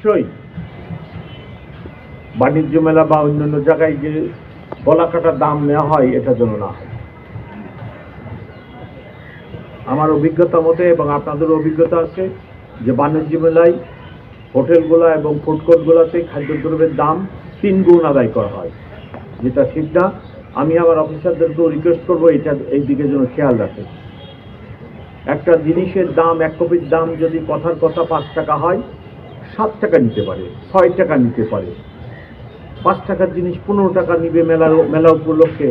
অবশ্যই বাণিজ্য মেলা বা অন্যান্য জায়গায় যে গলা কাটা দাম নেওয়া হয় এটা যেন না হয়। আমার অভিজ্ঞতা মতে এবং আপনাদের অভিজ্ঞতা আছে যে বাণিজ্য মেলায় হোটেলগুলো এবং ফুড কোর্টগুলোতে খাদ্যদ্রব্যের দাম 3 গুণ আদায় করা হয়, যেটা ঠিক না। আমি আমার অফিসারদেরকেও রিকোয়েস্ট করবো এই দিকে যেন খেয়াল রাখে। একটা জিনিসের দাম, এক কপির দাম যদি কথার কথা 5 টাকা হয়, 7 টাকা নিতে পারে, 6 টাকা নিতে পারে। 5 টাকার জিনিস 15 টাকা নিবে মেলা উপলক্ষে,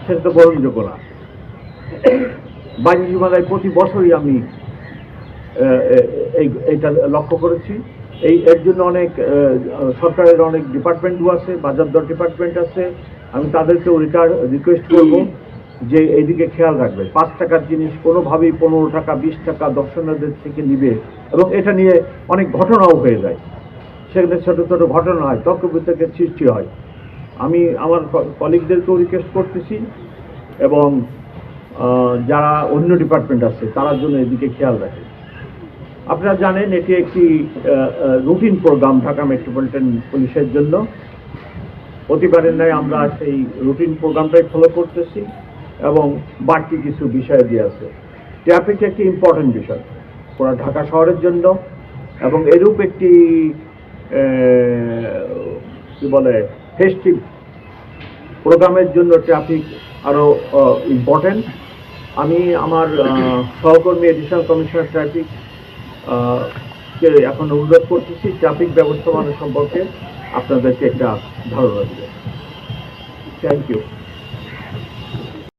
সেটা তো গ্রহণযোগ্য না। বাণিজ্য মেলায় প্রতি বছরই আমি এইটা লক্ষ্য করেছি। এর জন্য অনেক সরকারের অনেক ডিপার্টমেন্টও আছে, বাজার দর ডিপার্টমেন্ট আছে। আমি তাদেরকেও রিকোয়েস্ট করব যে এইদিকে খেয়াল রাখবে। 5 টাকার জিনিস কোনোভাবেই 15 টাকা, 20 টাকা দর্শনার্থীদের থেকে নিবে, এবং এটা নিয়ে অনেক ঘটনাও হয়ে যায়। সেখানে ছোটো ছোটো ঘটনা হয়, তর্ক বিতর্কের সৃষ্টি হয়। আমি আমার কলিগদেরকেও রিকোয়েস্ট করতেছি এবং যারা অন্য ডিপার্টমেন্ট আছে তার জন্য এদিকে খেয়াল রাখে। আপনারা জানেন এটি একটি রুটিন প্রোগ্রাম ঢাকা মেট্রোপলিটন পুলিশের জন্য। প্রতিবারের ন্যায় আমরা সেই রুটিন প্রোগ্রামটাই ফলো করতেছি এবং বাড়তি কিছু বিষয় দিয়ে আছে। ট্রাফিক একটি ইম্পর্টেন্ট বিষয় পুরো ঢাকা শহরের জন্য, এবং এরূপ একটি কি বলে ফেস্টিভ প্রোগ্রামের জন্য ট্রাফিক আরও ইম্পর্টেন্ট। আমি আমার সহকর্মী এডিশনাল কমিশনার ট্রাফিক কে এখন অনুরোধ করতেছি ট্রাফিক ব্যবস্থাপনা সম্পর্কে আপনাদেরকে একটা ধারণা দিতে। Thank you.